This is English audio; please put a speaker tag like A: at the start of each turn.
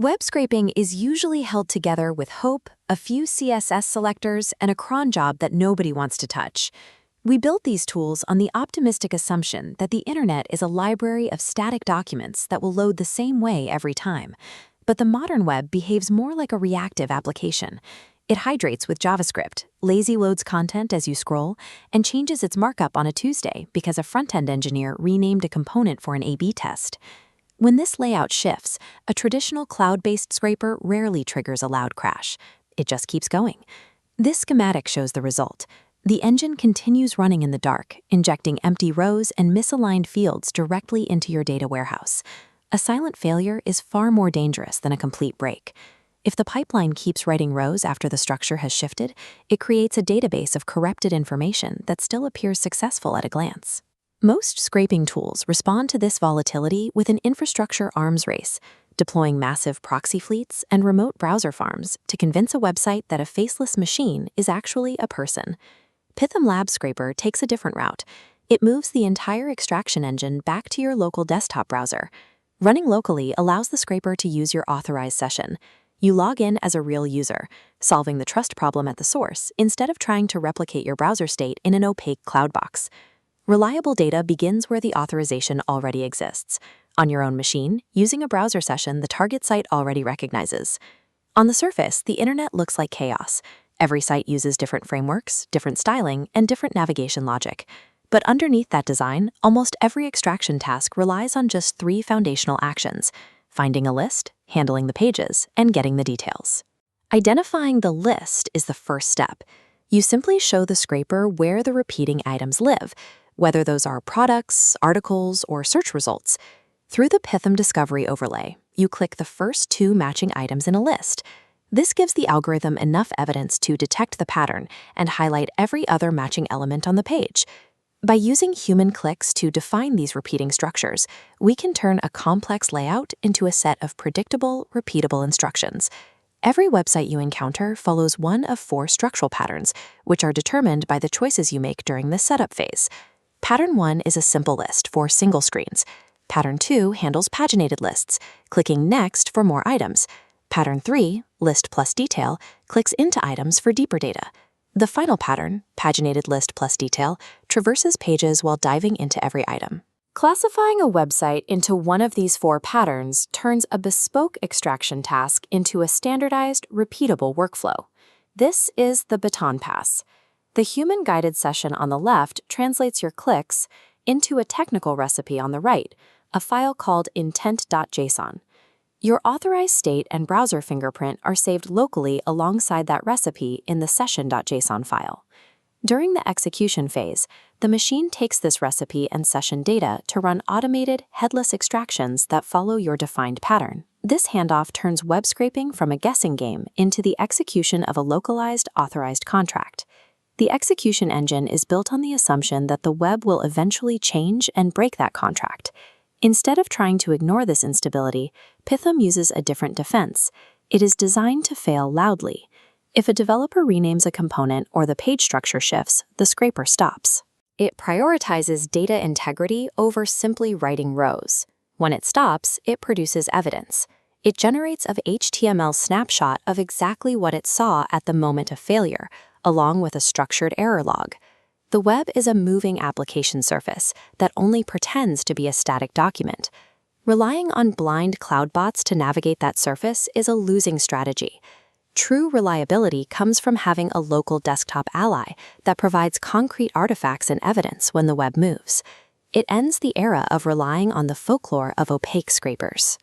A: Web scraping is usually held together with hope, a few CSS selectors, and a cron job that nobody wants to touch. We built these tools on the optimistic assumption that the internet is a library of static documents that will load the same way every time. But the modern web behaves more like a reactive application. It hydrates with JavaScript, lazy loads content as you scroll, and changes its markup on a Tuesday because a front-end engineer renamed a component for an A/B test. When this layout shifts, a traditional cloud-based scraper rarely triggers a loud crash. It just keeps going. This schematic shows the result. The engine continues running in the dark, injecting empty rows and misaligned fields directly into your data warehouse. A silent failure is far more dangerous than a complete break. If the pipeline keeps writing rows after the structure has shifted, it creates a database of corrupted information that still appears successful at a glance. Most scraping tools respond to this volatility with an infrastructure arms race, deploying massive proxy fleets and remote browser farms to convince a website that a faceless machine is actually a person. Python Lab Scraper takes a different route. It moves the entire extraction engine back to your local desktop browser. Running locally allows the scraper to use your authorized session. You log in as a real user, solving the trust problem at the source instead of trying to replicate your browser state in an opaque cloud box. Reliable data begins where the authorization already exists, on your own machine, using a browser session the target site already recognizes. On the surface, the internet looks like chaos. Every site uses different frameworks, different styling, and different navigation logic. But underneath that design, almost every extraction task relies on just 3 foundational actions: finding a list, handling the pages, and getting the details. Identifying the list is the first step. You simply show the scraper where the repeating items live, whether those are products, articles, or search results. Through the Python Discovery overlay, you click the first 2 matching items in a list. This gives the algorithm enough evidence to detect the pattern and highlight every other matching element on the page. By using human clicks to define these repeating structures, we can turn a complex layout into a set of predictable, repeatable instructions. Every website you encounter follows one of 4 structural patterns, which are determined by the choices you make during the setup phase. Pattern 1 is a simple list for single screens. Pattern 2 handles paginated lists, clicking Next for more items. Pattern 3, List plus Detail, clicks into items for deeper data. The final pattern, Paginated List plus Detail, traverses pages while diving into every item. Classifying a website into one of these 4 patterns turns a bespoke extraction task into a standardized, repeatable workflow. This is the baton pass. The human-guided session on the left translates your clicks into a technical recipe on the right, a file called intent.json. Your authorized state and browser fingerprint are saved locally alongside that recipe in the session.json file. During the execution phase, the machine takes this recipe and session data to run automated, headless extractions that follow your defined pattern. This handoff turns web scraping from a guessing game into the execution of a localized, authorized contract. The execution engine is built on the assumption that the web will eventually change and break that contract. Instead of trying to ignore this instability, Python uses a different defense. It is designed to fail loudly. If a developer renames a component or the page structure shifts, the scraper stops. It prioritizes data integrity over simply writing rows. When it stops, it produces evidence. It generates an HTML snapshot of exactly what it saw at the moment of failure, along with a structured error log. The web is a moving application surface that only pretends to be a static document. Relying on blind cloud bots to navigate that surface is a losing strategy. True reliability comes from having a local desktop ally that provides concrete artifacts and evidence when the web moves. It ends the era of relying on the folklore of opaque scrapers.